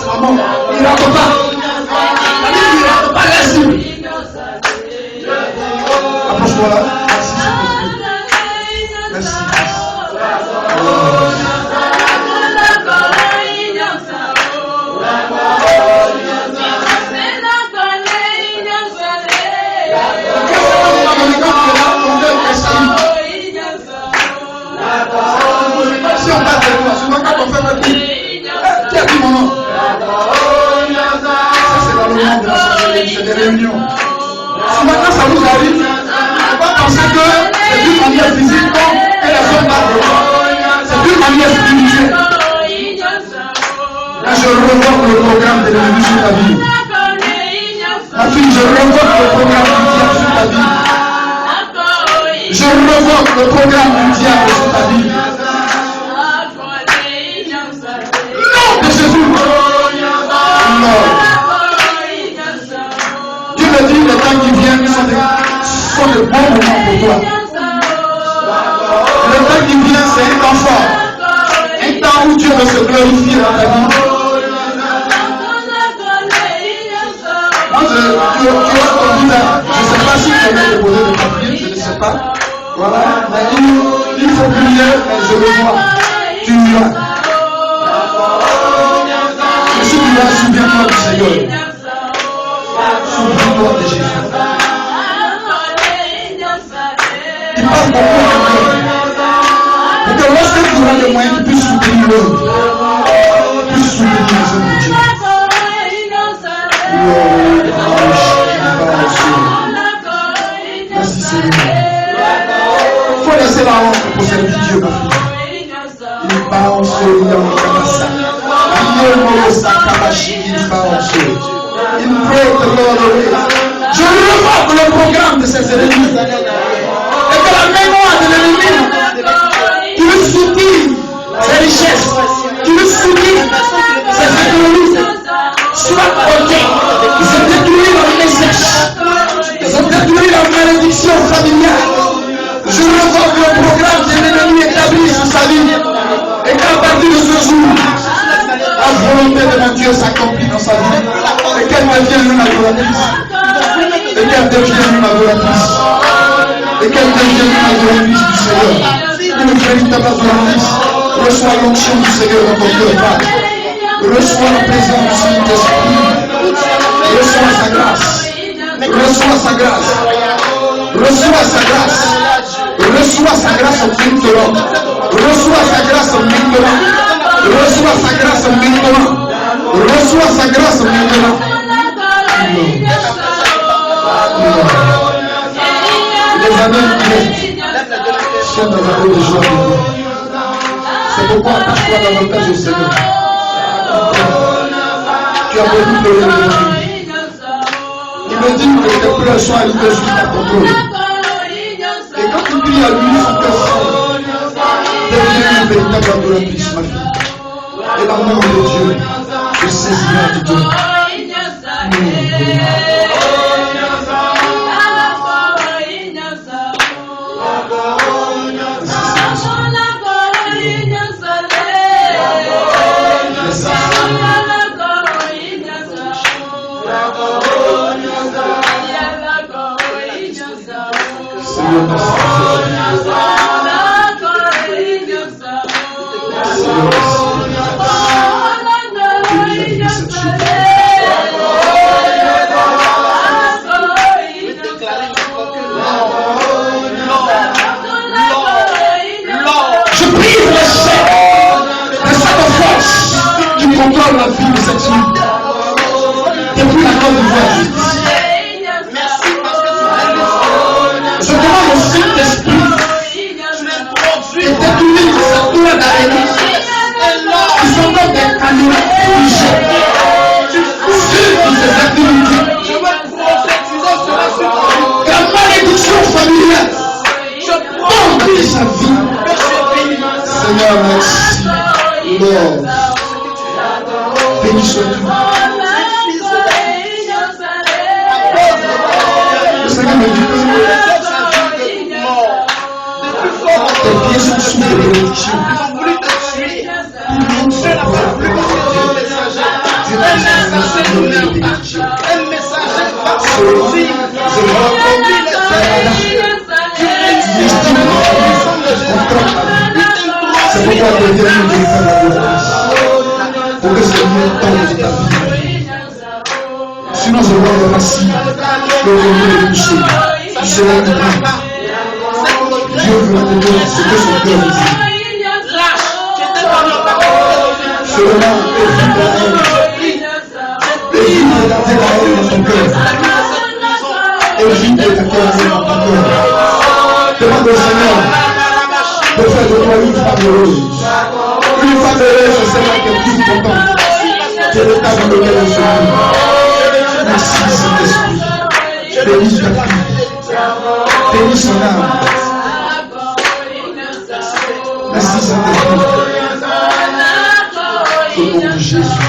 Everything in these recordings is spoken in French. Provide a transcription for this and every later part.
c'est la mort. Il ne rate pas. La Bible ne rate pas les cibles. Approche-toi là. Merci. Si on parle de moi, souvent quand on fait un truc, qui a dit mon nom? Ça c'est dans le monde de la société, c'est des réunions. Souvent quand ça vous arrive, il ne faut pas penser que c'est d'une manière physique que les hommes parlent de toi. C'est d'une manière spirituelle. Là je revois le programme de l'ennemi sur ta vie. Ma fille, je revois le programme du diable sur ta vie. Je revois le programme du diable sur ta vie. Non de Jésus. Non. Dieu me dit, les temps qui viennent sont de bons moments pour toi. Le temps qui vient, c'est un temps fort. Un temps où Dieu veut se glorifier dans ta vie. Moi, tu as ton visage. Je ne sais pas si tu vas te poser des papiers, je ne sais pas. Voilà, mais il faut prier, mais je le vois. Tu y vas. Et si tu vas, souviens-toi du Seigneur. Souviens-toi de Jésus. Il parle beaucoup de Dieu. Pour que lorsque tu auras les moyens, tu puisses soutenir l'autre. Tu puisses soutenir les hommes de Dieu. Merci Seigneur. Il faut laisser la honte pour servir Dieu, ma fille. Il balance, il y a un cabassa. Il pray the Lord away. Je revoque le programme de ces ennemis. Et que la mémoire de l'ennemi qui veut soutenir ses richesses, qui veut soutenir ses économies, soit ôtée. Ils ont détruit la message. Ils ont détruit la malédiction familiale. Je revoque le programme de l'ennemi établi sur sa vie. Et qu'à partir de ce jour, la volonté de mon Dieu s'accomplit dans sa vie. Et qu'elle devienne une adoratrice. Et qu'elle devienne une adoratrice. Et qu'elle devienne une adoratrice du Seigneur. Une véritable adoratrice. Reçois l'onction du Seigneur dans ton cœur, Père. Reçois la présence du Saint-Esprit. Reçois sa grâce. Reçois sa grâce. Reçois sa grâce. Reçois sa grâce maintenant. Reçois sa grâce maintenant. Reçois sa grâce maintenant. Reçois sa grâce maintenant. Les années sont dans un peu de joie. C'est pourquoi attache-toi davantage au Seigneur. Tu as beaucoup pleuré aujourd'hui. Il me dit que tes pleurs soient arrivés jusqu'à ton contrôle. Et quand tu pries à lui, son cœur devient une véritable adoratrice, ma fille. Et l'amour de Dieu te saisira de toi. Contrôle la vie de cette fille depuis la Côte d'Ivoire. Merci parce que tu m'as dit. Je demande au Saint-Esprit et détruire cette tour d'araignée. Ils sont comme des caméras figées sur ces activités. Je veux prophétiser cela sur toi. La malédiction familiale tombe de sa vie. Seigneur, merci. Lord. Béni sois-tu. Le Seigneur me dit que tes pieds sont sous les bénédictions. Ils ont voulu te tuer. Dieu C'est pourquoi tu es venu de faire la grâce. Pour que ce Seigneur tombe de ta vie. Sinon, je vois le massif, le revenu est touché. Tu seras libre. Dieu veut te donner ce que son cœur désire. Seulement, évite la haine. Évite de garder la haine dans ton cœur. Évite de te garder dans ton cœur. Demande au Seigneur de faire de toi une femme heureuse. Une femme heureuse, c'est celle qui est plus contente. C'est l'état dans lequel elle se trouve. Merci Saint-Esprit. Bénis ta fille. Bénis son âme. Merci Saint-Esprit. Au nom de Jésus.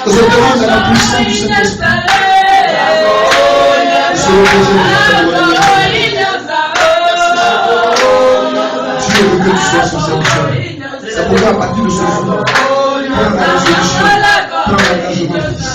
Je demande à la puissance du Saint-Esprit. Dieu veut que tu sois son serviteur. C'est pourquoi à partir de ce jour, prends la résolution, prends l'engagement de fils.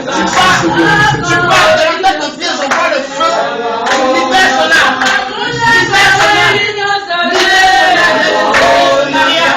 Tu parles de la tête de pied, on voit le feu. Libère son âme. Libère son âme. Maria.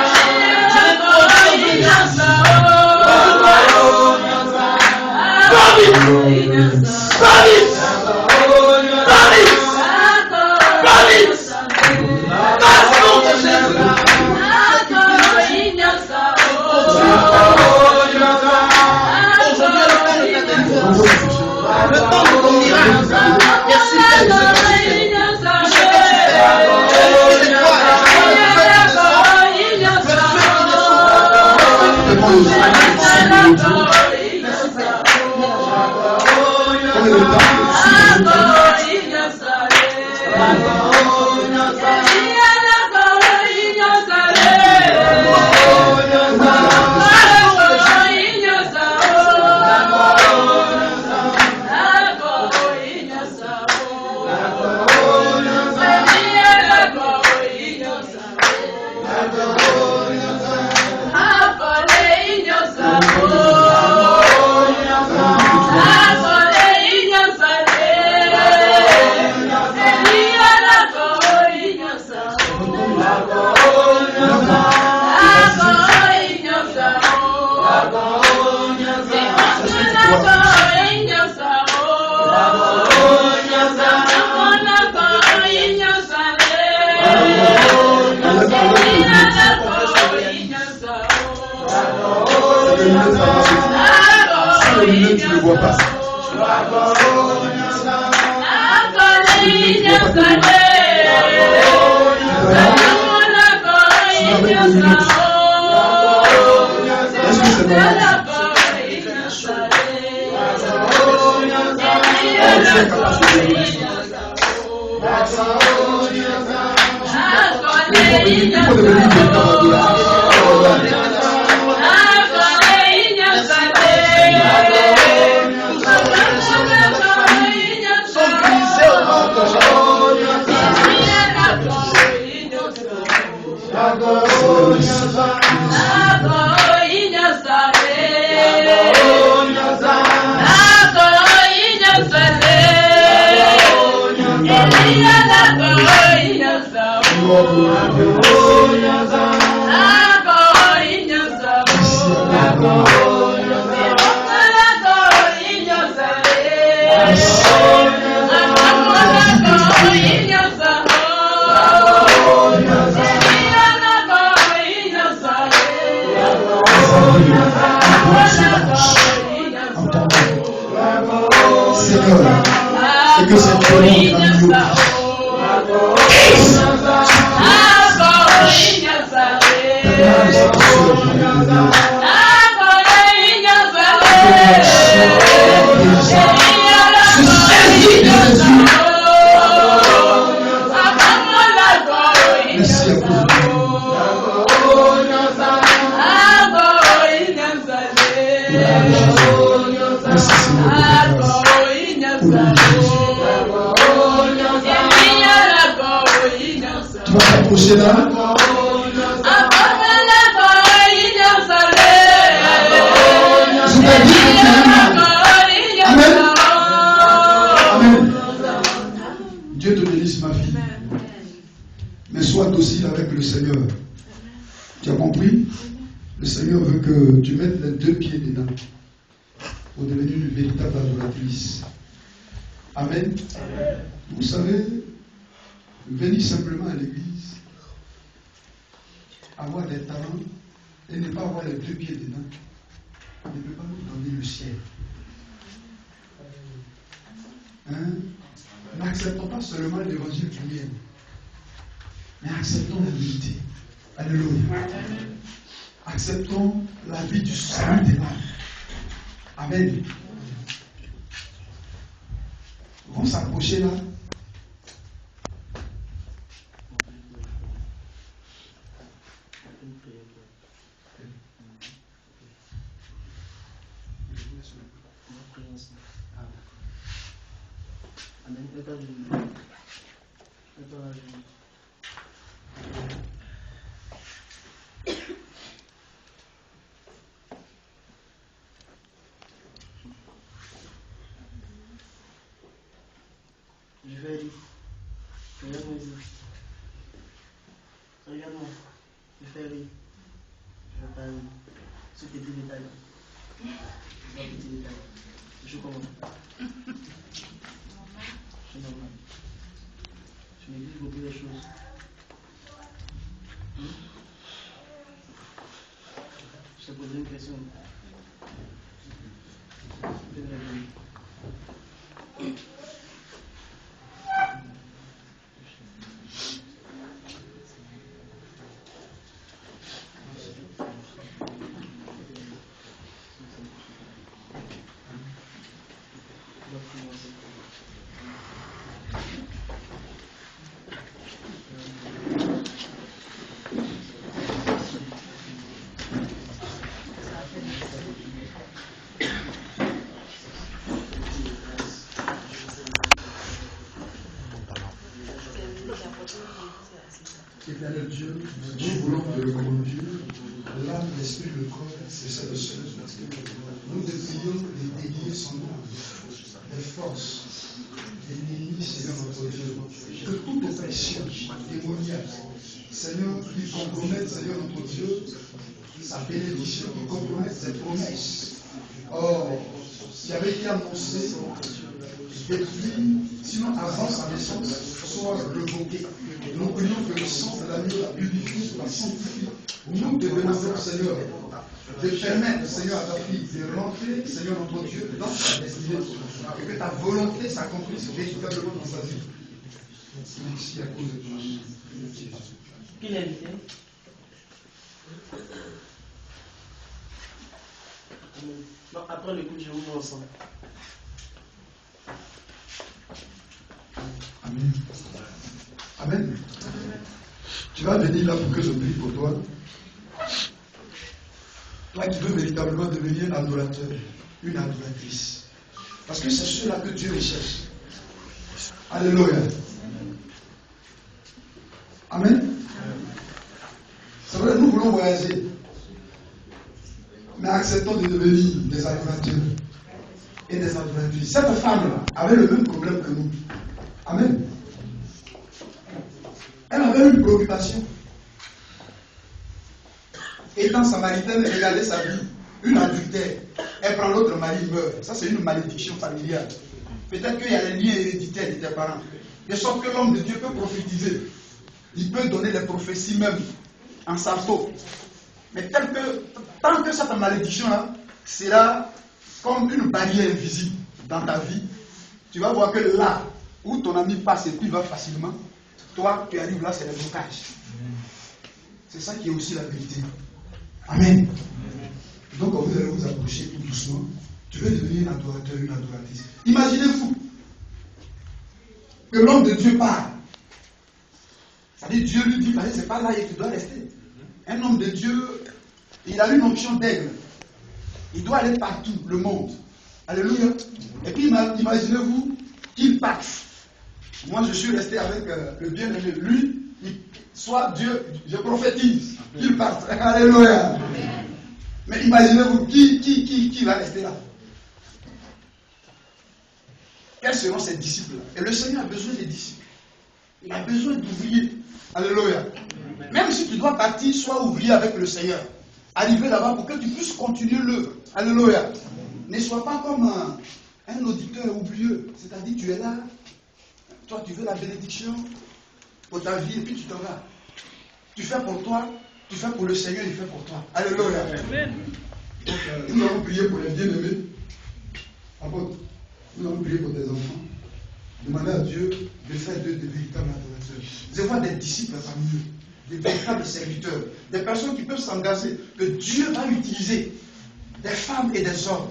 Tu ne vois pas. Est-ce que c'est normal? Et que cette colère tu vas t'approcher là. Amen. Amen. Dieu te bénisse, ma fille. Mais sois docile avec le Seigneur. Tu as compris? Le Seigneur veut que tu mettes les deux pieds dedans pour devenir une véritable adoratrice. Amen. Vous savez, venir simplement à l'église, avoir des talents et ne pas avoir les deux pieds dedans, ne peut pas nous donner le ciel. N'acceptons pas seulement l'évangile du miel, mais acceptons la vérité. Alléluia. Acceptons la vie du salut des âmes. Amen. Vont s'approcher là. Je vais dire, regarde-moi ici. Regarde-moi. Je fais rire. Je vais pas rire. Ce petit détail. Ce petit détail. Je commence. Je suis normal. Je néglige beaucoup de choses. Je te poserai une question. Je vais répondre. Éternel Dieu, nous voulons te le conduire. L'âme, l'esprit, le corps, c'est ça le seul. Nous te prions de dédier son âme, les forces, l'ennemi, Seigneur notre Dieu. Que toute oppression démoniaque, Seigneur, qui compromette, Seigneur notre Dieu, sa bénédiction, qui compromette ses promesses. Or, qui avait été annoncé depuis, sinon avant sa naissance, soit revoqué. Nous prions que le sang de l'agneau la purifié, la sanctifie. Nous te demandons, Seigneur, de permettre, Seigneur, à ta fille de rentrer, Seigneur notre Dieu, dans sa destinée, et que ta volonté s'accomplisse véritablement dans sa vie. Merci à cause de toi. Qui l'a invité? Non, après le coup, je vous vois ensemble. Amen. Tu vas venir là pour que je prie pour toi. Toi qui veux véritablement devenir un adorateur, une adoratrice. Parce que c'est cela que Dieu recherche. Alléluia. Amen. C'est vrai, nous voulons voyager. Mais acceptons de devenir des adorateurs et des adoratrices. Cette femme-là avait le même problème que nous. Amen. Elle avait une préoccupation. Étant samaritaine, elle regardait sa vie. Une adultère. Elle prend l'autre mari, meurt. Ça, c'est une malédiction familiale. Peut-être qu'il y a les liens héréditaires de tes parents. De sorte que l'homme de Dieu peut prophétiser. Il peut donner des prophéties même en sarto. Mais tant que cette malédiction-là sera comme une barrière invisible dans ta vie, tu vas voir que là où ton ami passe et puis va facilement, toi, tu arrives là, c'est le blocage. C'est ça qui est aussi la vérité. Amen. Donc, vous allez vous approcher tout doucement. Tu veux devenir un adorateur, une adoratrice. Imaginez-vous que l'homme de Dieu parle. C'est-à-dire, Dieu lui dit, c'est pas là et tu dois rester. Un homme de Dieu, il a une onction d'aigle. Il doit aller partout, le monde. Alléluia. Et puis, imaginez-vous qu'il parte. Moi, je suis resté avec le bien-aimé. Lui, soit Dieu, je prophétise qu'il parte. Alléluia. Mais imaginez-vous, qui va rester là? Quels seront ses disciples? Et le Seigneur a besoin des disciples. Il a besoin d'ouvriers. Alléluia. Même si tu dois partir, sois ouvrier avec le Seigneur. Arriver là-bas pour que tu puisses continuer l'œuvre. Alléluia. Ne sois pas comme un auditeur oublieux. C'est-à-dire, tu es là, toi, tu veux la bénédiction pour ta vie, et puis tu t'en vas. Tu fais pour toi, tu fais pour le Seigneur, il fait pour toi. Alléluia. Amen. Donc, nous allons prier pour les bien-aimés. Apôtre, nous allons prier pour tes enfants. Demander à Dieu de faire d'eux des véritables adorateurs. Je vois des disciples parmi eux, des véritables serviteurs, des personnes qui peuvent s'engager, que Dieu va utiliser, des femmes et des hommes.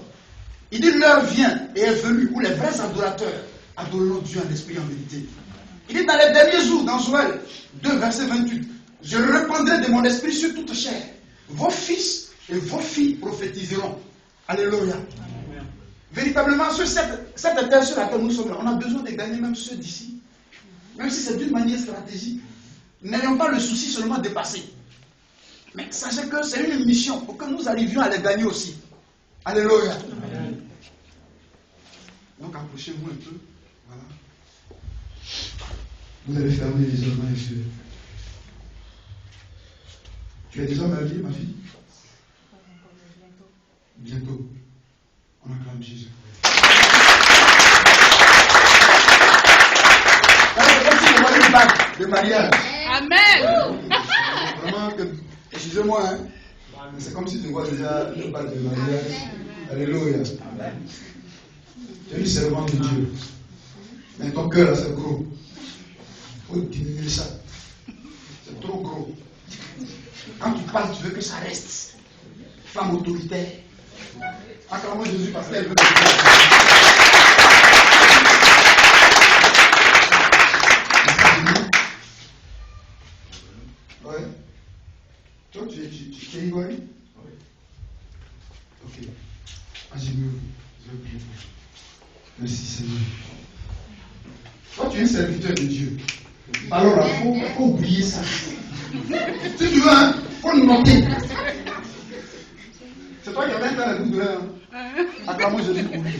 Il dit l'heure vient et est venue où les vrais adorateurs adoreront Dieu en esprit et en vérité. Il dit dans les derniers jours, dans Joël 2, verset 28, je répandrai de mon esprit sur toute chair. Vos fils et vos filles prophétiseront. Alléluia. Amen. Véritablement, sur cette terre sur laquelle nous sommes là, on a besoin de gagner même ceux d'ici. Même si c'est d'une manière stratégique. N'ayons pas le souci seulement de passer. Mais sachez que c'est une mission pour que nous arrivions à les gagner aussi. Alléluia. Amen. Donc approchez-vous un peu. Voilà. Vous allez fermer les yeux, les yeux. Tu es déjà mariée, ma fille? Bientôt. On acclame Jésus. C'est comme si on voyait une bague de mariage. Amen. Vraiment, excusez-moi, hein. C'est comme si tu vois déjà une bague de mariage. Alléluia. Tu es une servante de Dieu. Mais ton cœur, là, c'est gros. Il faut diminuer ça. C'est trop gros. Quand tu parles, tu veux que ça reste. Femme autoritaire. Acclamons Jésus parce qu'elle veut. Ouais. Toi, tu es ivoirien? Oui. Ok. Agis-nous. Je vais prier. Merci Seigneur. Toi, tu es un serviteur de Dieu. Alors là, il faut oublier ça. Si tu veux, hein, il faut le noter. C'est toi qui avais dans la douleur. Acclamons Jésus pour lui.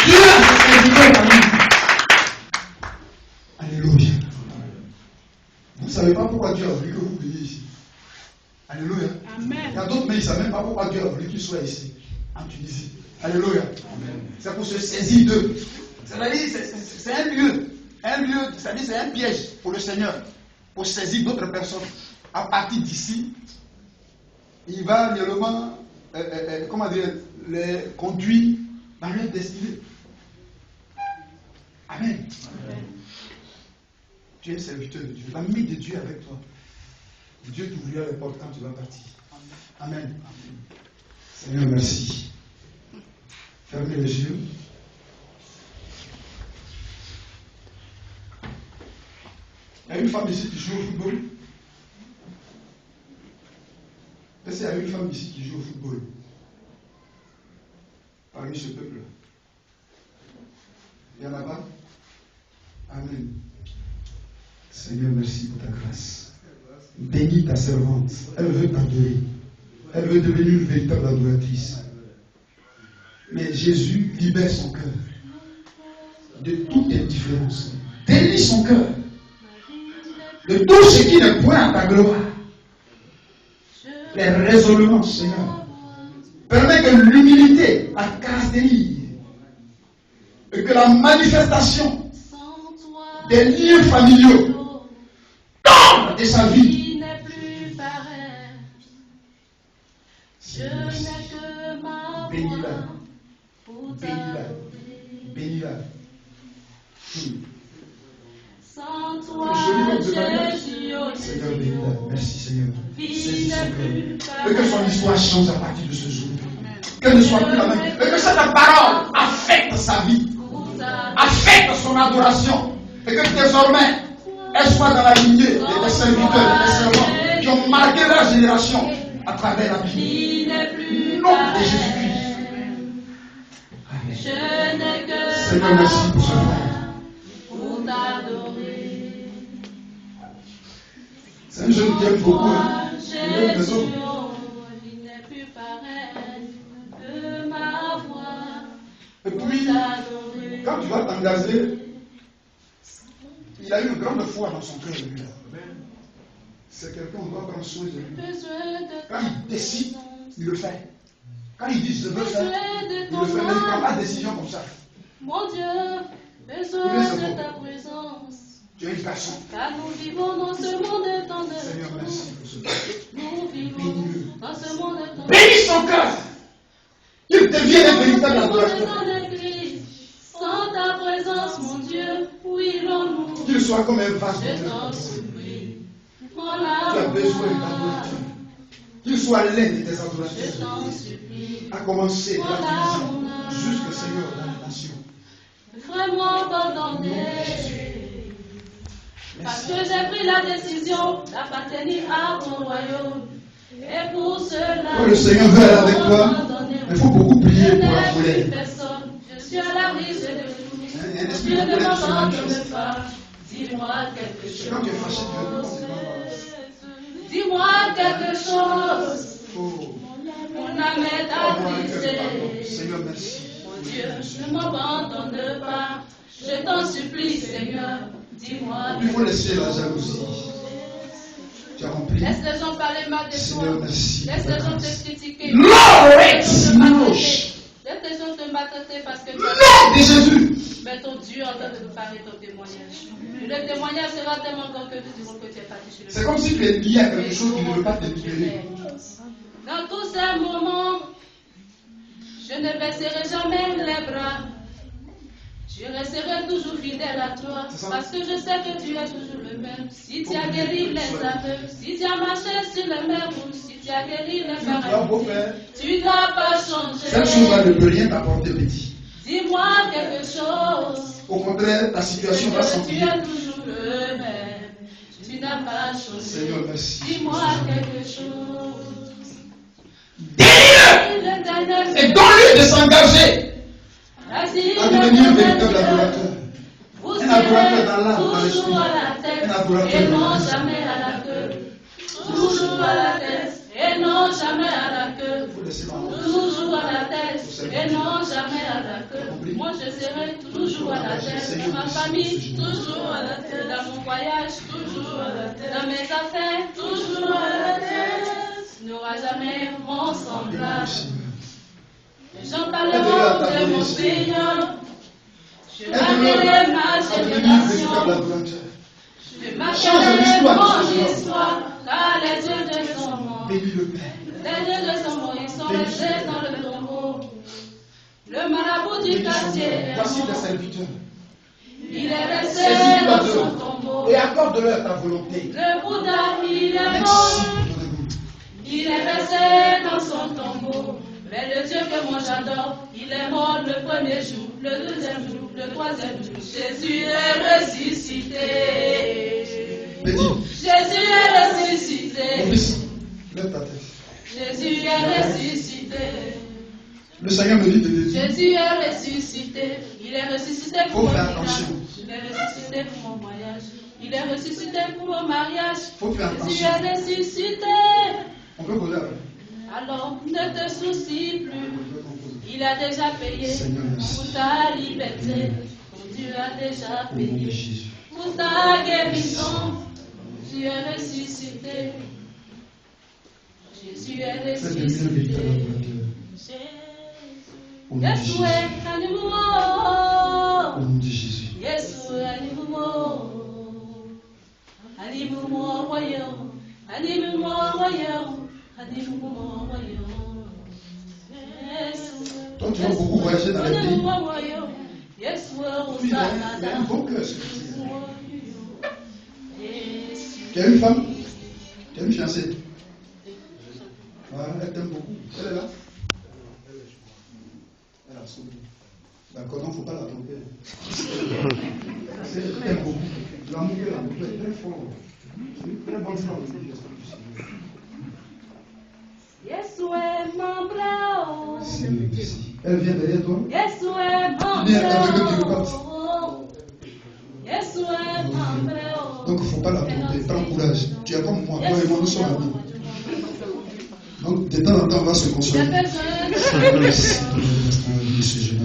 Dieu a ses serviteurs parmi nous. Alléluia. Vous ne savez pas pourquoi Dieu a voulu que vous veniez ici. Alléluia. Amen. Il y a d'autres, mais ils ne savent même pas pourquoi Dieu a voulu qu'ils soient ici, en Tunisie. Alléluia. Amen. C'est pour se saisir d'eux. C'est un lieu, c'est-à-dire c'est un piège pour le Seigneur, pour saisir d'autres personnes. À partir d'ici, il va réellement, les conduire dans leur destinée. Amen. Amen. Tu es un serviteur de Dieu, l'ami de Dieu avec toi. Dieu t'ouvrira les portes quand tu vas partir. Amen. Amen. Seigneur, merci. Fermez les yeux. a une femme ici qui joue au football? Est-ce qu'il y a une femme ici qui joue au football? Parmi ce peuple. Il y en a pas? Amen. Seigneur, merci pour ta grâce. Bénis ta servante. Elle veut t'adorer. Elle veut devenir une véritable adoratrice. Mais Jésus libère son cœur de toute indifférence. Délie son cœur de tout ce qui ne point à ta gloire. Les raisonnements, Seigneur. Permet que l'humilité la caractérise et que la manifestation des liens familiaux tombe de sa vie. Bénis-la. Bénis-la. Bénis-la. Sans toi, Seigneur, bénis-la. Merci, Seigneur. Saisis son cœur. Et que son histoire change à partir de ce jour. Qu'elle ne soit plus la même. Et que cette parole affecte sa vie. Affecte son adoration. Et que désormais, elle soit dans la lignée des serviteurs, des servants qui ont marqué leur génération à travers la Bible. Au nom de Jésus-Christ. Amen. Seigneur, merci pour ce frère. C'est un jeune qui aime beaucoup. Hein. Il aime les autres. Et puis, quand tu vas t'engager, il a eu une grande foi dans son cœur. C'est quelqu'un, on doit prendre soin de lui. Quand il décide, il le fait. Quand il dit je veux faire, il le fait. Mais il prend pas de décision comme ça. Mon Dieu, besoin de ta présence. Tu es une personne. Car nous vivons dans ce monde étendu. Seigneur, merci pour ce temps. Nous vivons dans ce monde étendu. Bénis son cœur. Il devient un véritable adorateur. Sans ta présence, mon Dieu, où irons-nous? Qu'il soit comme un vase de Je terre. t'en supplie. Tu as besoin d'adorateur. Qu'il soit l'un de tes Je adorateurs. t'en supplie. À commencer de la division jusqu'au Seigneur dans les nations. Vraiment pardonner. Parce que j'ai pris la décision d'appartenir à ton royaume. Et pour cela, Quand le Seigneur veut aller avec toi, il faut beaucoup prier pour la colère. Je suis à la brise de tout. Il y a un esprit Dieu de ne colère qui se m'abandonne manifeste. pas. Dis-moi quelque chose. Quand tu es fâché, tu Dis-moi quelque chose. Oh, Mon âme est attrisée. Seigneur, merci. Mon Dieu, ne m'abandonne pas. Je t'en supplie, Seigneur. Dis-moi. Il faut laisser la jalousie. Tu as rempli. Laisse les gens parler mal de toi. Seigneur, merci. Laisse les gens te critiquer. Lord, Manoche. Laisse les gens te maltraiter parce que tu Nom de Jésus. mais ton Dieu en train de nous parler ton témoignage. Le témoignage sera tellement grand que nous dirons que tu es parti chez le C'est comme si tu es lié à quelque chose qui ne veut pas te libérer. Dans tous ces moments, je ne baisserai jamais les bras. Je resterai toujours fidèle à toi, parce que je sais que tu es toujours le même. Si tu as guéri les aveugles, si tu as marché sur les mers rouges, si tu as guéri les paralysés, tu n'as pas changé. Cette chose-là ne peut rien t'apporter, petit. Dis-moi quelque chose. Au contraire, ta situation va Tu s'empirer. es toujours le même. Tu n'as pas changé. Seigneur, merci. Dis-moi quelque chose. Délie-le et donne-lui de s'engager à devenir un véritable adorateur. Un adorateur dans l'âme, dans l'esprit. Toujours à la tête Un adorateur et dans non l'esprit. jamais à la queue. Toujours à la tête et non jamais à la queue. Il faut laisser la honte. Toujours à la tête et non jamais à la queue. Moi je serai toujours à la tête. Dans ma famille, toujours à la tête. Dans mon voyage, toujours à la tête. Dans mes affaires, toujours à la tête. Il n'y aura jamais mon semblable. Les gens parleront de mon Seigneur. Je marquerai ma génération. Je marquerai mon histoire. Car les dieux de son monde, Bénis le Père. les dieux de son monde, ils sont restés dans le tombeau. Le marabout du quartier est Voici tes mort. serviteurs. Il est resté Saisis-toi dans son d'eux tombeau. et accorde-leur ta volonté. Le Bouddha, il est Merci mort. pour ton amour. Il est resté dans son tombeau. Mais le Dieu que moi j'adore, il est mort le premier jour, le deuxième jour, le troisième jour. Jésus est ressuscité. dit. Jésus est ressuscité. Mon fils, lève ta tête. Jésus est ressuscité. Le Seigneur me dit de te dire. Jésus est ressuscité. Il est ressuscité pour Faut mon faire mariage. attention. Il est ressuscité pour mon mariage. Il est ressuscité pour mon mariage. Faut faire Jésus attention. est ressuscité. On peut poser après. Alors ne te soucie plus. Il a déjà payé Seigneur, merci. pour ta liberté. Dieu a déjà Au nom de payé Jésus. pour ta guérison. Jésus est ressuscité. Jésus est Faites de lui un véritable ressuscité. adorateur. Au nom de Jésus. Yesu animumo. Au nom de Jésus. Yesu animumo. Animumo royaume. Animumo royaume. Animumo royaume. Yesu. Toi, tu vas beaucoup voyager dans les pays. Animumo royaume. Yesu Il a un bon cœur, ce fils. Yesu. Tu as une femme? Tu as une fiancée? Voilà, elle t'aime beaucoup. Elle est là? Elle a sauvé. D'accord, donc il ne faut pas la tromper. Elle t'aime beaucoup. L'amour qu'elle a beaucoup est très fort. C'est une très bonne femme aussi, j'espère que tu sais. Yesu est mon bras. Seigneur, merci. Elle vient derrière toi. Yesu est mon Viens avec le qui bras. le Yesu est mon bras. Donc il ne faut pas la tromper. Prends courage. Tu es comme moi. Toi et moi, nous sommes amis. Donc de temps en temps, on va se consoler. J'ai besoin Merci. Monsieur Jésus.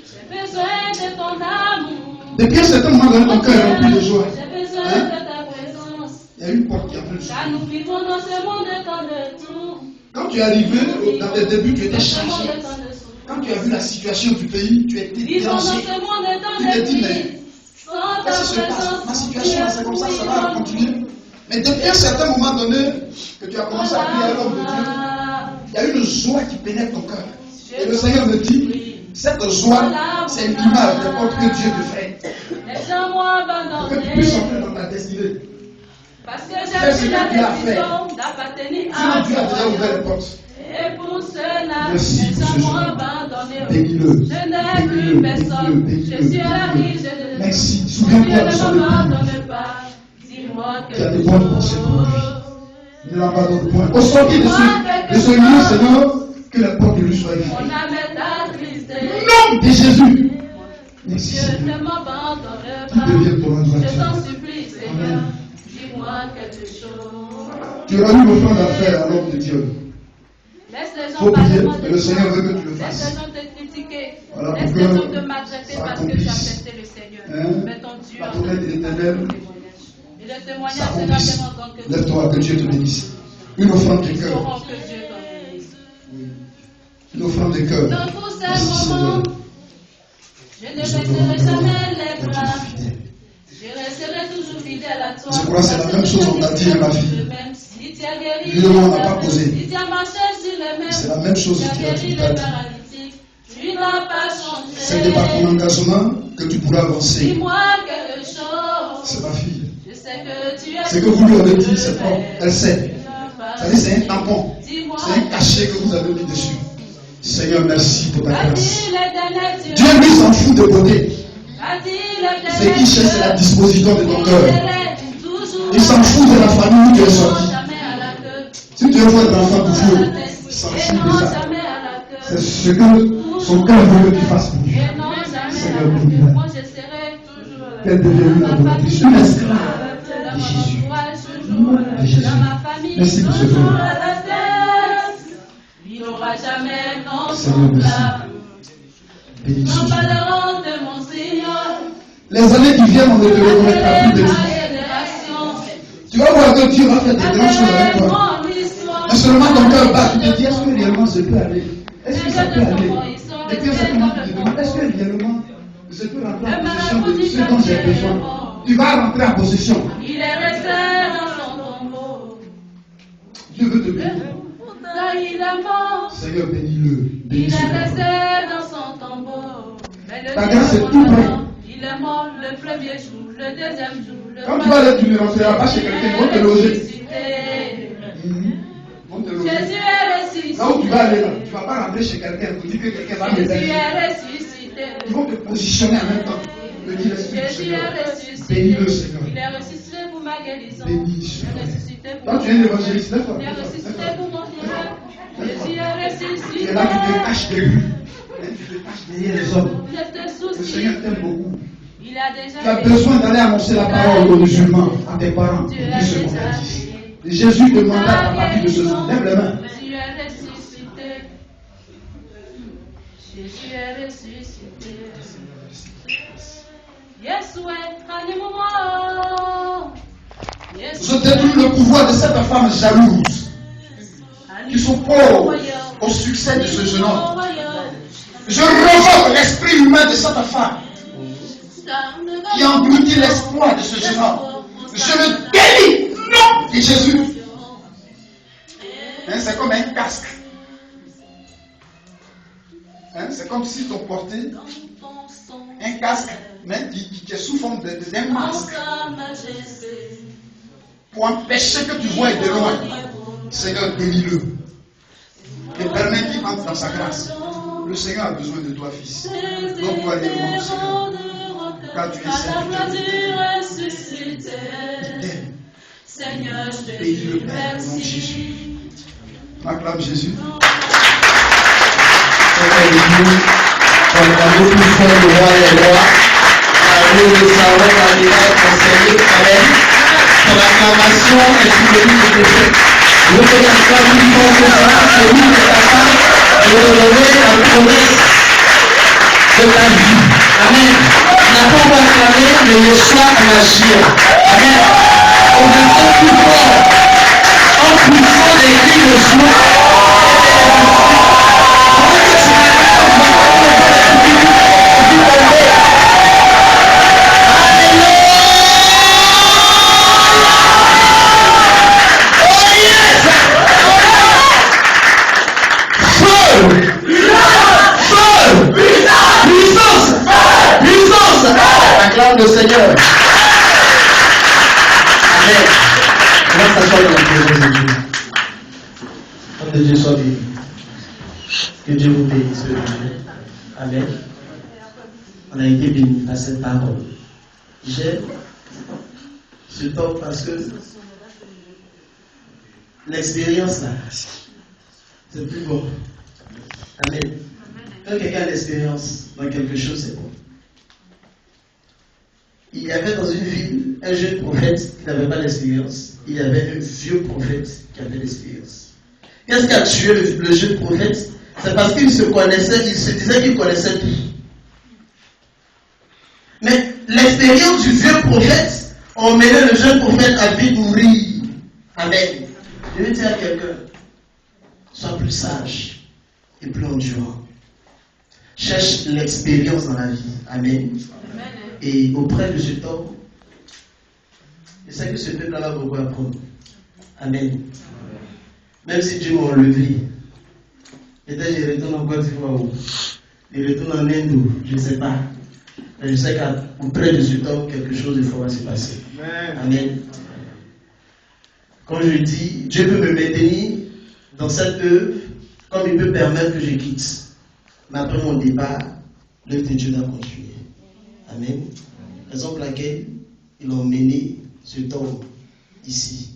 J'ai besoin de ton amour. Depuis un certain moment donné, ton cœur est rempli de joie. J'ai besoin de ta présence. Il y a une porte qui est en train de Car s'ouvrir. nous vivons dans ce monde tant de tout. Quand tu es arrivé, dans tes débuts, tu étais Dans ce monde chargé. tant de tout. Quand tu as vu la situation du pays, tu étais Vivons dans dérangé. ce monde tant Tu t'es de dit, tout. mais Sans ta qu'est-ce qui se passe? présence, Ma situation, c'est comme ça va continuer. Mais depuis un certain moment donné, que tu as commencé à prier à l'homme de Dieu, il y a une joie qui pénètre ton cœur. Et le Seigneur me dit, cette joie, c'est l'image des portes que Dieu te fait. laisse-moi Pour que tu puisses abandonner. entrer dans ta destinée. Parce que Fais ce j'ai pris la que Dieu a fait. décision d'appartenir Sinon, à Dieu a déjà ouvert toi. les portes. Et pour cela, Merci pour ce laisse-moi jour. abandonner. Bénis-le. Je n'ai plus personne. Bénis-le. Je suis à la rive. Je ne Merci. Souviens-toi de son ne époux. m'abandonne pas. Dis-moi que Qui a des bonnes pensées pour lui. Ne l'abandonne point. Au sortir de ce lieu, Seigneur, que la porte de lui soit mon ouverte. âme est attrisée. Au nom de Jésus. Merci, Je Seigneur. ne m'abandonne Qui pas. devient ton Je adorateur. t'en supplie, Seigneur. Dis-moi quelque chose. Tu auras eu l'offrande à faire à l'homme de Dieu. Laisse les Faut gens parler prier, de mais le Seigneur veut que tu le Laisse fasses. les gens te critiquer. Voilà, Laisse pour les que gens te maltraiter ça parce que tu as accomplisse. accepté le Seigneur. Hein? Mais ton Dieu La a promesse de l'Éternel Et le témoignage s'accomplisse. sera tellement grand que Lève-toi, que Dieu te bénisse. Une offrande de ils cœur. sauront que Dieu t'en bénisse. Une offrande de cœur. Dans tous ces Merci, moments, Seigneur. je ne Nous baisserai adorons jamais ton les nom. bras. Tu es fidèle. Je resterai toujours fidèle à toi. Je crois que c'est la même chose qu'on t'a dit, ma fille. Si tu as guéri, Lui, on n'a pas posé. si tu as marché sur les mêmes, C'est la même chose tu que as tu as guéri dit. les paralytiques, tu n'as pas changé. C'est par ton engagement que tu pourras avancer. Dis-moi quelque chose. C'est ma fille. Je sais que tu as Ce que vous lui avez dit, c'est propre. Elle sait. C'est-à-dire, c'est un tampon. Dis-moi. C'est un cachet que vous avez mis dessus. Seigneur, merci pour ta grâce. Vas-y, l'éternel Dieu. Dieu, lui, s'en fout de beauté. Vas-y, l'éternel Ce qu'il cherche, c'est la disposition de ton cœur. Toujours. Il s'en fout de la famille où tu es sorti. Jamais à la queue. Si tu es un enfant de fou, il s'en Et fout non, de ça. jamais à la queue. C'est ce que son cœur veut que tu fasses pour lui. Et non, jamais Seigneur, à la bénis-la. queue. Moi, je serai toujours Qu'elle devienne une adoratrice, une esclave dans de mon Jésus. entourage, toujours De Jésus. dans ma famille, Merci pour ce toujours jour. à la tête. Il n'aura jamais non Seigneur, merci. semblable. Bénis Nous ce jour. parlerons de mon Seigneur. Les années qui viennent, on ne te reconnaîtra plus de Ma vie. génération. Tu vas voir que Dieu va faire des grandes choses avec toi. Mon histoire. Mais seulement ton cœur bat, tu te dis, est-ce que réellement je peux aller? Est-ce que ça peut aller? Depuis un certain moment, tu te demandes, est-ce que réellement je peux rentrer en possession de ce dont j'ai besoin? Tu vas rentrer en possession. Il est resté dans son tombeau. Dieu veut te bénir. Pourtant, il est mort. Seigneur, bénis-le. Il Bénis est ce resté cœur. dans son tombeau. Mais le Ta grâce est deuxième tout près. jour, il est mort le premier jour, le deuxième jour. Le Quand tu vas aller, tu ne rentreras pas chez quelqu'un, ils vont te loger. ressuscité. Ils vont te loger. Jésus est ressuscité. Là où tu vas aller, là, tu ne vas pas rentrer chez quelqu'un pour dire que quelqu'un va Jésus m'héberger. est ressuscité. Ils vont te positionner en même temps. Le dire l'Esprit du Jésus Seigneur. est ressuscité. Bénis-le, Seigneur. Il est ressuscité pour ma guérison. Béni Tu es ressuscité pour toi, tu es l'évangéliste. Lève-toi. Tu es ressuscité pour mon Dieu. Jésus est ressuscité. Et là, tu te caches de lui. Tu te caches derrière les hommes. Je te Le soucie. Seigneur t'aime beaucoup. Il a déjà Tu as fait. besoin d'aller annoncer la parole aux musulmans, à tes parents, pour Tu qu'ils as se déjà convertissent. fait. Et Jésus te mandate à partir de ce jour. Lève les mains. Tu es ressuscité. Jésus est ressuscité. Yeshua, anime-moi. Je détruis le pouvoir de cette femme jalouse qui s'oppose au succès de ce jeune homme. Je revoque l'esprit humain de cette femme qui engloutit l'espoir de ce jeune homme. Je le bénis, nom de Jésus. C'est comme un casque. C'est comme si tu portais un casque, mais qui est sous forme d'un masque. Pour empêcher que tu voies de loin. Seigneur, bénis-le. Et permets qu'il entre dans sa grâce. Le Seigneur a besoin de toi, fils. Donc, toi, allez au Seigneur. Car tu es saint. Seigneur, je te Bénis dis le Père, au nom de Jésus. merci. Acclame Jésus. Acclamez plus fort le roi des rois. Allez, le savant candidat conseiller. Amen. Ton acclamation est soutenue de prophète. Je veux acclamer plus fort que ça, celui qui est capable de relever la promesse de ta vie. Amen. On n'a pas encore acclamé, mais Yeshua Mashiach. Amen. On entend plus fort, en poussant les cris de joie. Acclame le Seigneur. Amen. On va s'asseoir dans la présence de Dieu. Que Dieu soit béni. Que Dieu vous bénisse. Amen. On a été bénis par cette parole. J'aime ce temps parce que l'expérience là, c'est plus bon. Amen. Quand quelqu'un a l'expérience dans quelque chose, c'est bon. Il y avait dans une ville un jeune prophète qui n'avait pas d'expérience. Il y avait un vieux prophète qui avait l'expérience. Qu'est-ce qui a tué le jeune prophète? C'est parce qu'il se connaissait, il se disait qu'il connaissait tout. Mais l'expérience du vieux prophète emmenait le jeune prophète à vite mourir. Amen. Je veux dire à quelqu'un, sois plus sage et plus endurant. Cherche l'expérience dans la vie. Amen. Et auprès de cet homme, je sais que ce peuple-là va beaucoup apprendre. Amen. Même si Dieu m'a enlevé, peut-être je retourne en Côte d'Ivoire ou je retourne en Inde, je ne sais pas. Mais je sais qu'auprès de cet homme, quelque chose de fort va se passer. Amen. Comme je dis, Dieu peut me maintenir dans cette œuvre, comme il peut permettre que je quitte. Mais après mon départ, l'œuvre de Dieu doit continuer. Amen. Raison pour laquelle ils ont mené cet homme ici.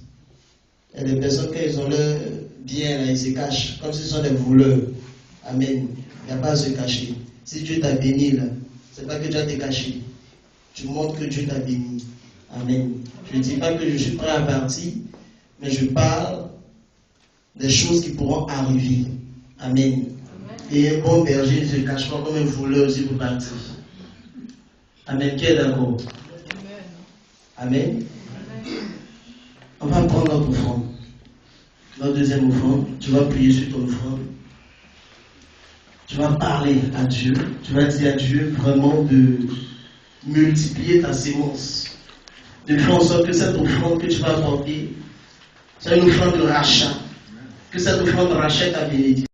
Il y a des personnes, quand ils ont leur bien, là, ils se cachent, comme si ce sont des voleurs. Amen. Il n'y a pas à se cacher. Si Dieu t'a béni, là, ce n'est pas que Dieu t'a caché. Tu montres que Dieu t'a béni. Amen. Je ne dis pas que je suis prêt à partir, mais je parle des choses qui pourront arriver. Amen. Et un bon berger ne se cache pas comme un voleur aussi pour partir. Amen. Qui est d'accord? Amen. On va prendre notre offrande. Notre deuxième offrande. Tu vas prier sur ton offrande. Tu vas parler à Dieu. Tu vas dire à Dieu vraiment de multiplier ta sémence. De faire en sorte que cette offrande que tu vas apporter, c'est une offrande de rachat. Que cette offrande rachète ta bénédiction.